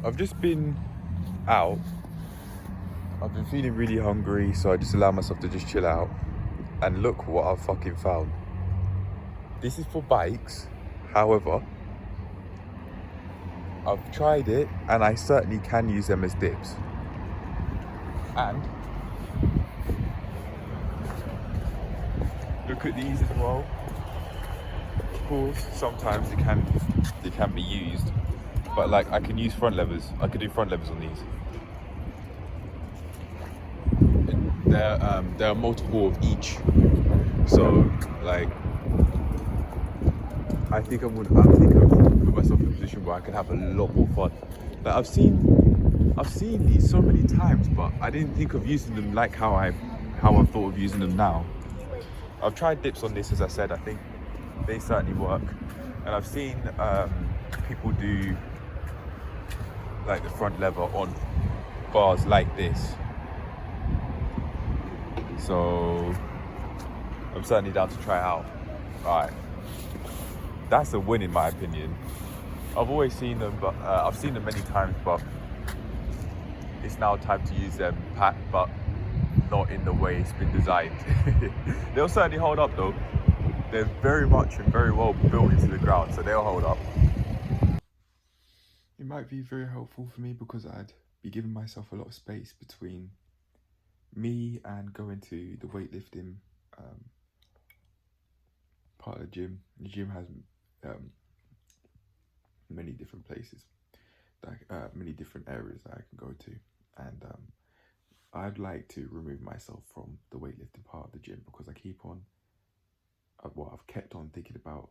I've just been out. I've been feeling really hungry, so I just allowed myself to just chill out. And look what I've fucking found. This is for bikes. However, I've tried it and I certainly can use them as dips. And look at these as well. Of course, sometimes they can be used, but like I can use front levers. I could do front levers on these. There are multiple of each, so like I think I've put myself in a position where I can have a lot more fun. Like I've seen these so many times, but I didn't think of using them like how I've thought of using them now. I've tried dips on this, as I said. I think they certainly work, and I've seen people do like the front lever on bars like this. So I'm certainly down to try out. Alright, that's a win in my opinion. I've always seen them, but I've seen them many times, but it's now time to use them, but not in the way it's been designed. They'll certainly hold up though. They're very much and very well built into the ground, so they'll hold up. It might be very helpful for me because I'd be giving myself a lot of space between me and going to the weightlifting part of the gym. The gym has many different places, many different areas that I can go to, and I'd like to remove myself from the weightlifting part of the gym because I've kept on thinking about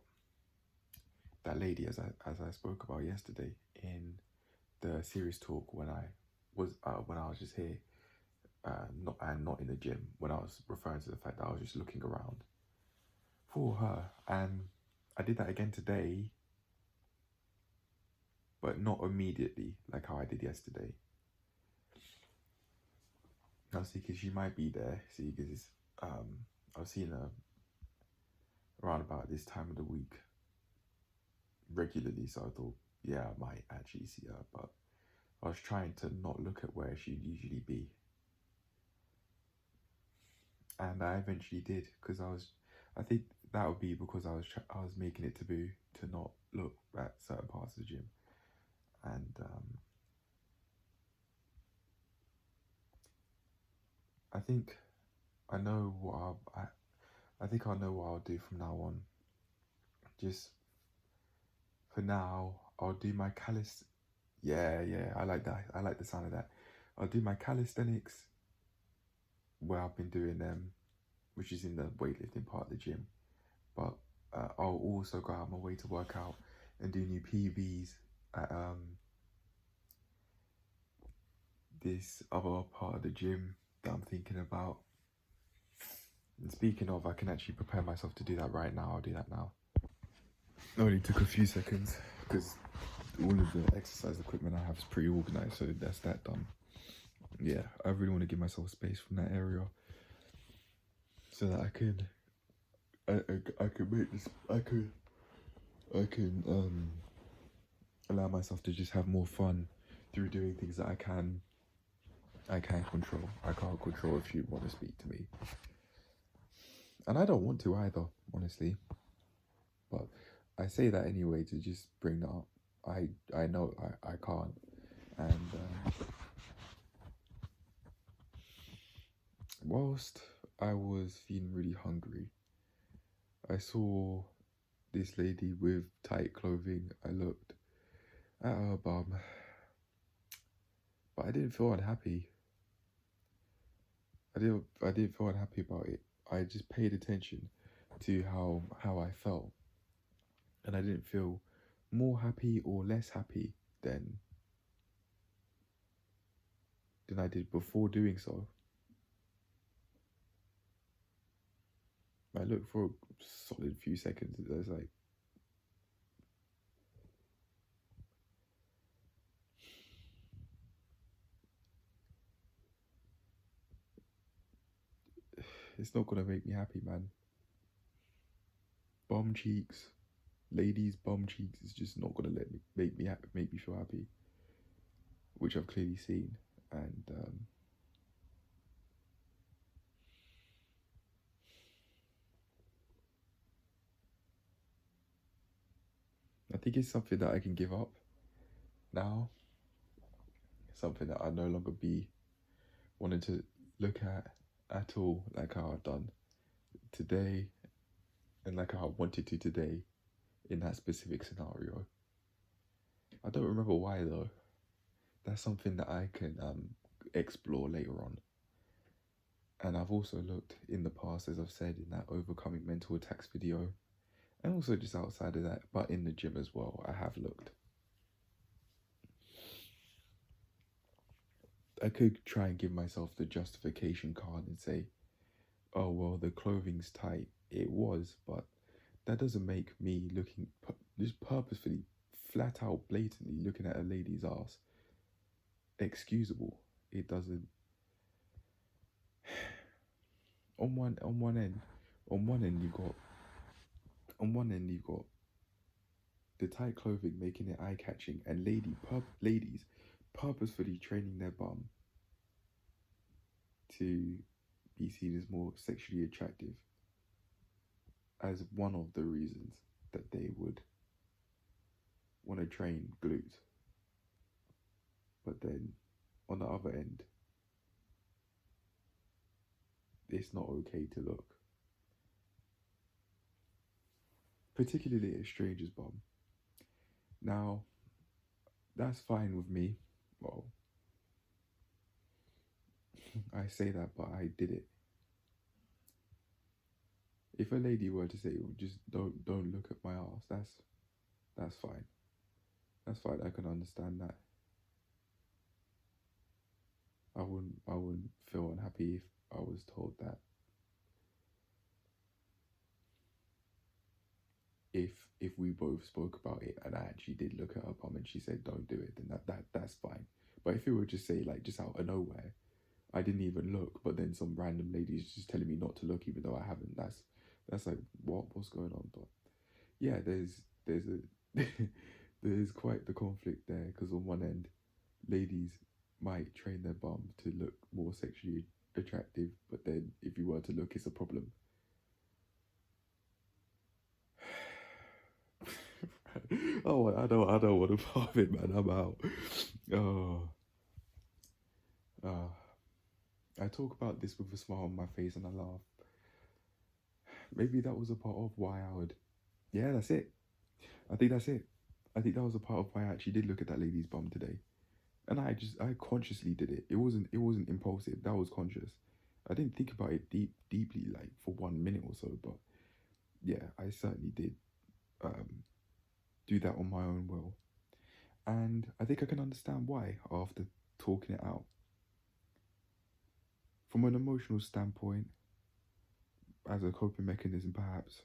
that lady as I spoke about yesterday in the series talk when I was just here, not in the gym, when I was referring to the fact that I was just looking around for her, and I did that again today, but not immediately like how I did yesterday. Now, see, because she might be there. See, because I've seen her around about this time of the week regularly, so I thought, yeah, I might actually see her, but I was trying to not look at where she'd usually be, and I eventually did, because I think that would be because I was making it taboo to not look at certain parts of the gym, and I think I know what I think I know what I'll do from now on. Just for now, I'll do my Yeah, I like that. I like the sound of that. I'll do my calisthenics where I've been doing them, which is in the weightlifting part of the gym. But I'll also go out of my way to work out and do new PBs at this other part of the gym that I'm thinking about. And speaking of, I can actually prepare myself to do that right now. I'll do that now. It only took a few seconds because all of the exercise equipment I have is pretty organized, so that's that done. Yeah, I really want to give myself space from that area so that I can make this. I can allow myself to just have more fun through doing things that I can control. I can't control if you want to speak to me, and I don't want to either, honestly. But I say that anyway to just bring that up. I know I can't, and whilst I was feeling really hungry, I saw this lady with tight clothing. I looked at her bum, but I didn't feel unhappy. I didn't feel unhappy about it. I just paid attention to how I felt, and I didn't feel more happy or less happy than I did before doing so. I looked for a solid few seconds. I was like, it's not gonna make me happy, man. Bum cheeks, ladies' bum cheeks is just not gonna make me feel happy. which I've clearly seen. And I think it's something that I can give up now. Something that I no longer be wanting to look at all, like how I've done today and like how I wanted to today in that specific scenario. I don't remember why though. That's something that I can explore later on. And I've also looked in the past, as I've said, in that overcoming mental attacks video, and also just outside of that, but in the gym as well, I have looked. I could try and give myself the justification card and say, oh, well, the clothing's tight. It was, but that doesn't make me looking, just purposefully, flat out, blatantly looking at a lady's ass excusable. It doesn't. On one end, you've got the tight clothing making it eye catching, and ladies purposefully training their bum to be seen as more sexually attractive as one of the reasons that they would want to train glutes. But then on the other end, it's not okay to look, particularly at a stranger's bum. Now, that's fine with me. Well, I say that, but I did it. If a lady were to say, just don't look at my ass, that's fine. That's fine. I can understand that. I wouldn't feel unhappy if I was told that. If we both spoke about it and I actually did look at her bum and she said don't do it, then that's fine. But if it were just say like just out of nowhere, I didn't even look, but then some random lady is just telling me not to look even though I haven't, that's like what's going on? But yeah, there's a there's quite the conflict there, because on one end, ladies might train their bum to look more sexually attractive, but then if you were to look, it's a problem. Oh, I don't want to part of it, man. I'm out. Oh, I talk about this with a smile on my face and I laugh. Maybe that was a part of why I would. Yeah, that's it. I think that's it. I think that was a part of why I actually did look at that lady's bum today, and I consciously did it. It wasn't impulsive. That was conscious. I didn't think about it deeply, like for 1 minute or so, but yeah, I certainly did do that on my own will. And I think I can understand why after talking it out. From an emotional standpoint, as a coping mechanism perhaps,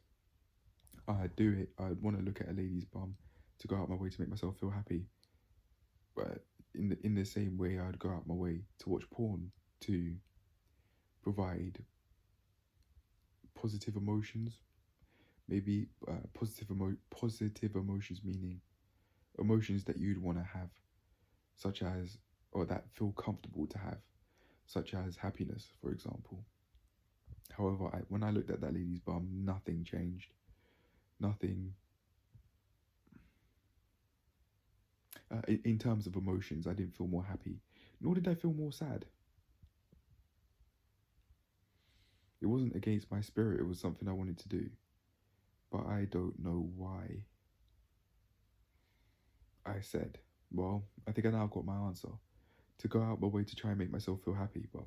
I'd do it. I'd want to look at a lady's bum to go out my way to make myself feel happy. But in the same way, I'd go out my way to watch porn to provide positive emotions. Maybe positive emotions, meaning emotions that you'd want to have, such as, or that feel comfortable to have, such as happiness, for example. However, when I looked at that lady's bum, nothing changed. Nothing. In terms of emotions, I didn't feel more happy, nor did I feel more sad. It wasn't against my spirit, it was something I wanted to do. But I don't know why. I said, well, I think I now got my answer. To go out my way to try and make myself feel happy, but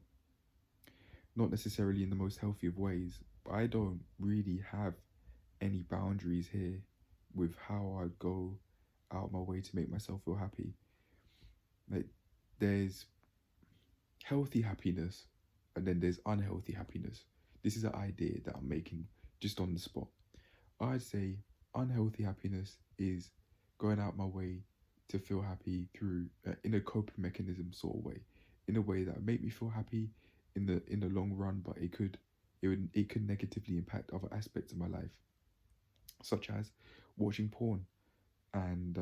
not necessarily in the most healthy of ways. But I don't really have any boundaries here with how I go out my way to make myself feel happy. Like, there's healthy happiness and then there's unhealthy happiness. This is an idea that I'm making just on the spot. I'd say unhealthy happiness is going out my way to feel happy through in a coping mechanism sort of way, in a way that would make me feel happy in the long run, but it could negatively impact other aspects of my life, such as watching porn and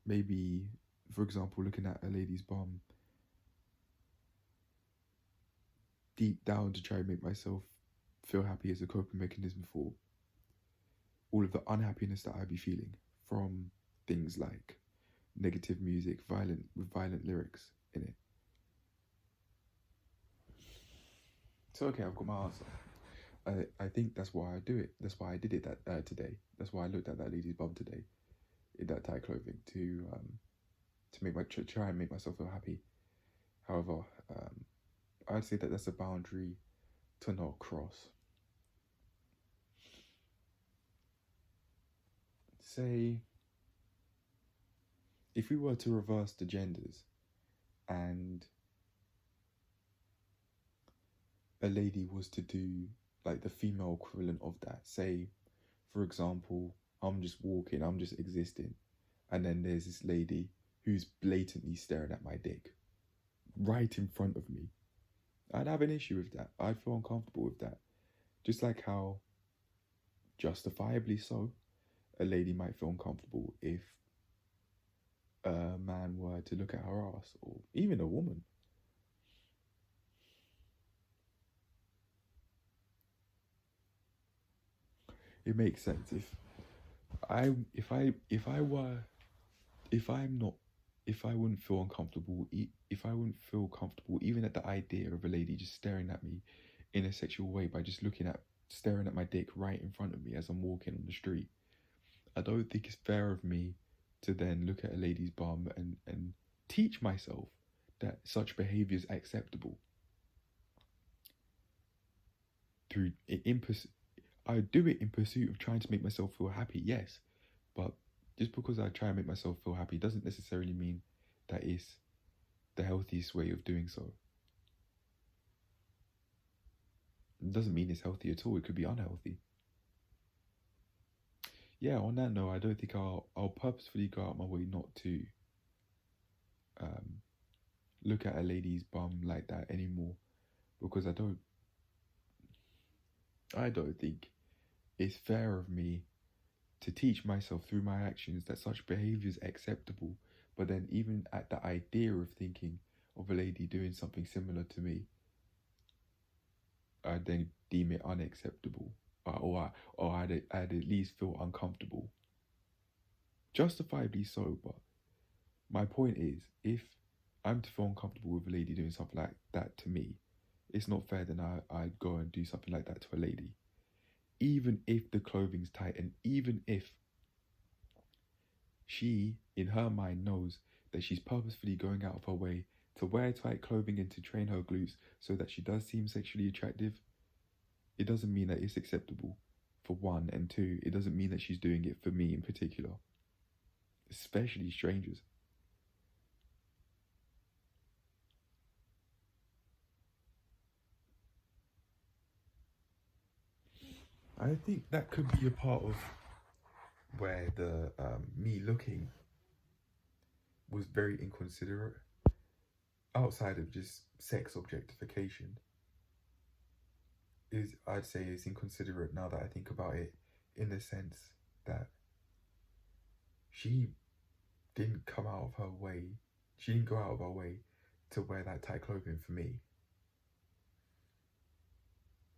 maybe, for example, looking at a lady's bum deep down to try and make myself feel happy as a coping mechanism for all of the unhappiness that I'd be feeling from things like negative music, with violent lyrics in it. So okay, I've got my answer. I think that's why I do it. That's why I did it today. That's why I looked at that lady's bum today in that tight clothing to try and make myself feel happy. However, I'd say that that's a boundary to not cross. Say, if we were to reverse the genders and a lady was to do like the female equivalent of that, say, for example, I'm just walking, I'm just existing, and then there's this lady who's blatantly staring at my dick right in front of me, I'd have an issue with that. I'd feel uncomfortable with that. Just like how, justifiably so, a lady might feel uncomfortable if a man were to look at her ass, or even a woman. It makes sense if I wouldn't feel uncomfortable, if I wouldn't feel comfortable even at the idea of a lady just staring at me in a sexual way by just staring at my dick right in front of me as I'm walking on the street, I don't think it's fair of me to then look at a lady's bum and teach myself that such behavior is acceptable. I do it in pursuit of trying to make myself feel happy, yes, but just because I try and make myself feel happy doesn't necessarily mean that it's the healthiest way of doing so. It doesn't mean it's healthy at all. It could be unhealthy. Yeah, on that note, I don't think I'll purposefully go out my way not to look at a lady's bum like that anymore, because I don't think it's fair of me to teach myself through my actions that such behavior is acceptable, but then even at the idea of thinking of a lady doing something similar to me, I then deem it unacceptable, or I'd at least feel uncomfortable. Justifiably so, but my point is, if I'm to feel uncomfortable with a lady doing something like that to me, it's not fair then I'd go and do something like that to a lady. Even if the clothing's tight, and even if she, in her mind, knows that she's purposefully going out of her way to wear tight clothing and to train her glutes so that she does seem sexually attractive, it doesn't mean that it's acceptable, for one, and two, it doesn't mean that she's doing it for me in particular, especially strangers. I think that could be a part of where the me looking was very inconsiderate, outside of just sex objectification. I'd say is inconsiderate now that I think about it, in the sense that she didn't come out of her way, she didn't go out of her way to wear that tight clothing for me,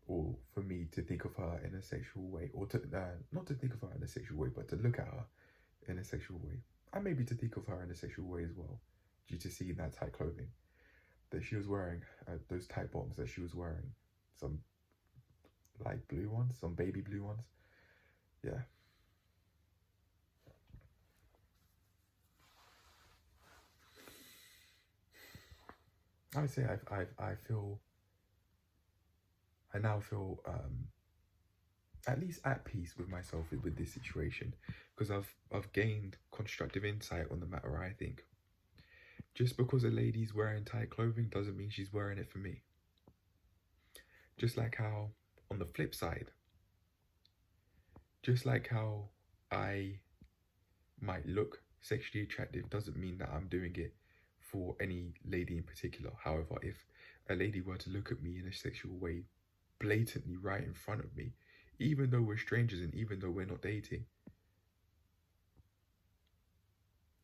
or for me to think of her in a sexual way, or to not to think of her in a sexual way, but to look at her in a sexual way, and maybe to think of her in a sexual way as well, due to seeing that tight clothing that she was wearing, those tight bottoms that she was wearing, some light blue ones, some baby blue ones. Yeah. I would say I now feel at least at peace with myself with this situation, because I've gained constructive insight on the matter. I think just because a lady's wearing tight clothing doesn't mean she's wearing it for me. Just like how, on the flip side, just like how I might look sexually attractive doesn't mean that I'm doing it for any lady in particular. However, if a lady were to look at me in a sexual way blatantly right in front of me, even though we're strangers and even though we're not dating,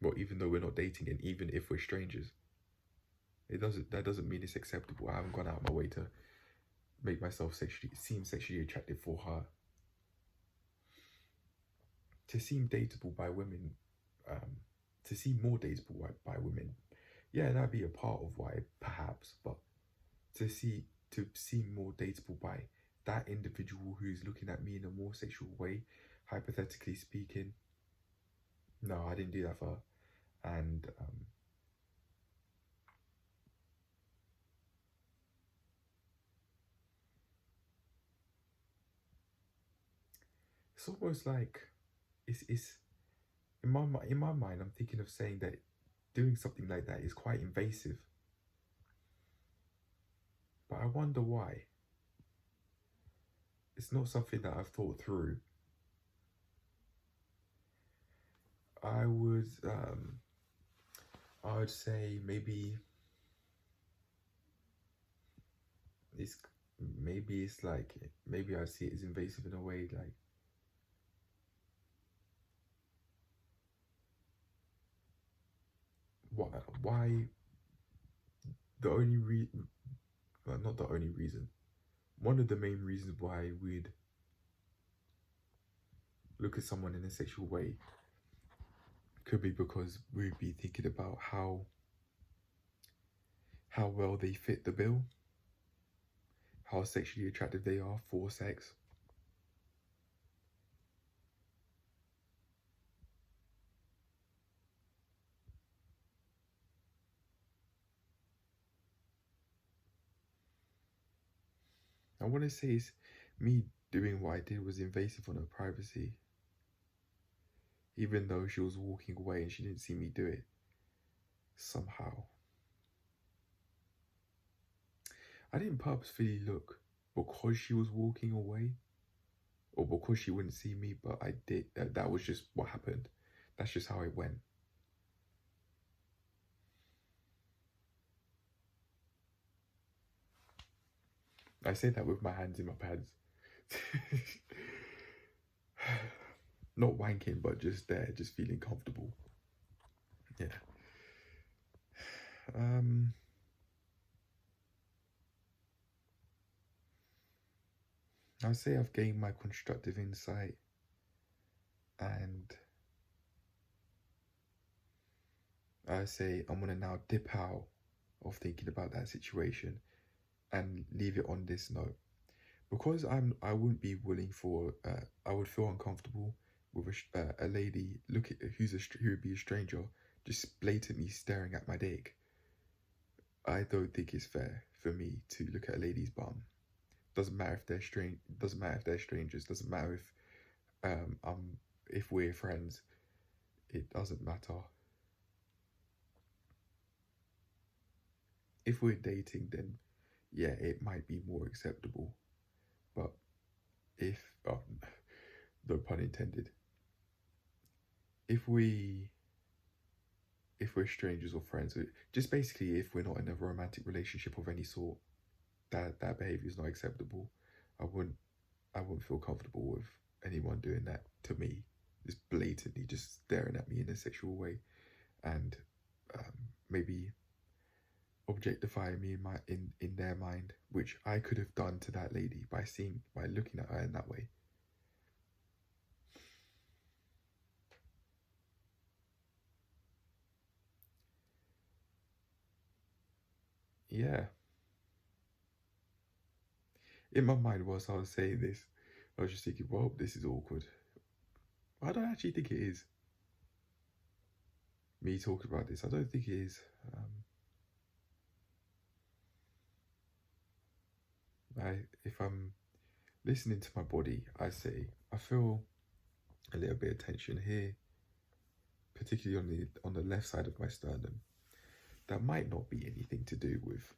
Well, even though we're not dating, and even if we're strangers, that doesn't mean it's acceptable. I haven't gone out of my way to make myself sexually attractive for her. To seem dateable by women, um, to seem more dateable by women, yeah, that'd be a part of why, perhaps. But to seem more dateable by that individual who's looking at me in a more sexual way, hypothetically speaking, no, I didn't do that for her. And it's almost like it's in my mind. I'm thinking of saying that doing something like that is quite invasive, but I wonder why. It's not something that I've thought through. I would um, I would say it's it's like maybe I see it as invasive in a way like why the only reason well, not the only reason, one of the main reasons why we'd look at someone in a sexual way could be because we'd be thinking about how well they fit the bill, how sexually attractive they are for sex. I want to say it's me doing what I did was invasive on her privacy, even though she was walking away and she didn't see me do it somehow. I didn't purposefully look because she was walking away or because she wouldn't see me, but I did. That was just what happened. That's just how it went. I say that with my hands in my pads. Not wanking, but just there, just feeling comfortable. Yeah. I'd say I've gained my constructive insight, and I say I'm gonna now dip out of thinking about that situation and leave it on this note because I wouldn't be willing for I would feel uncomfortable with a lady who would be a stranger just blatantly staring at my dick. I don't think it's fair for me to look at a lady's bum. Doesn't matter if they're strange. Doesn't matter if they're strangers. Doesn't matter if we're friends. It doesn't matter. If we're dating, then yeah, it might be more acceptable. But if no pun intended, if we if we're strangers or friends, just basically if we're not in a romantic relationship of any sort, that behavior is not acceptable. I wouldn't I wouldn't feel comfortable with anyone doing that to me, just blatantly just staring at me in a sexual way, and maybe objectifying me in their mind, which I could have done to that lady by looking at her in that way. Yeah. In my mind, whilst I was saying this, I was just thinking, well, this is awkward. I don't actually think it is. Me talking about this, I don't think it is. If I'm listening to my body, I say I feel a little bit of tension here, particularly on the left side of my sternum. That might not be anything to do with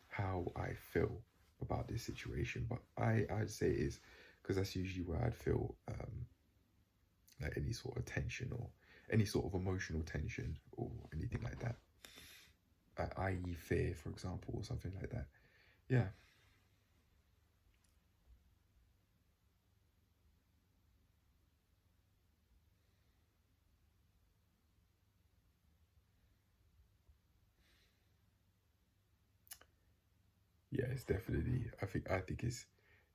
how I feel about this situation, but I'd say it is because that's usually where I'd feel like any sort of tension or any sort of emotional tension or anything like that, i.e. fear, for example, or something like that. Yeah. Yeah, it's definitely. I think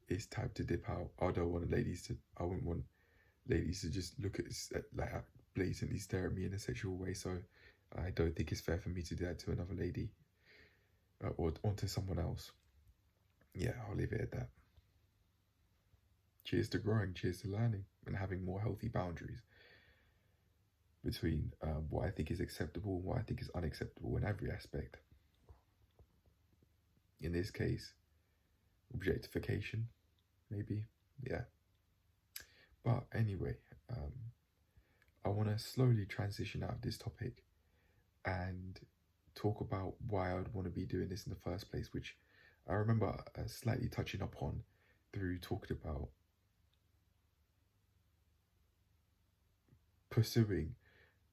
it's time to dip out. I don't want ladies to. I wouldn't want ladies to just look at like blatantly stare at me in a sexual way. So I don't think it's fair for me to do that to another lady or onto someone else. Yeah, I'll leave it at that. Cheers to growing, cheers to learning, and having more healthy boundaries between what I think is acceptable and what I think is unacceptable in every aspect. In this case, objectification, maybe. Yeah. But anyway, I want to slowly transition out of this topic and talk about why I would want to be doing this in the first place, which I remember slightly touching upon through talking about pursuing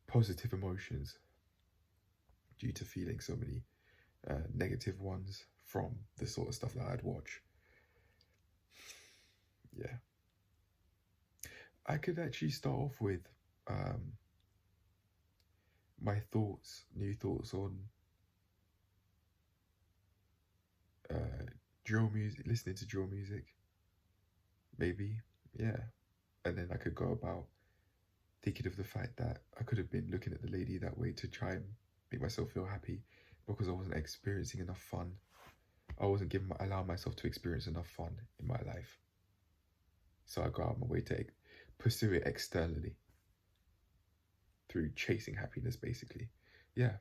positive emotions due to feeling so many negative ones from the sort of stuff that I'd watch. Yeah. I could actually start off with my new thoughts on drill music, listening to drill music, maybe, yeah. And then I could go about thinking of the fact that I could have been looking at the lady that way to try and make myself feel happy because I wasn't experiencing enough fun. I wasn't allowing myself to experience enough fun in my life. So I go out of my way to pursue it externally through chasing happiness, basically. Yeah,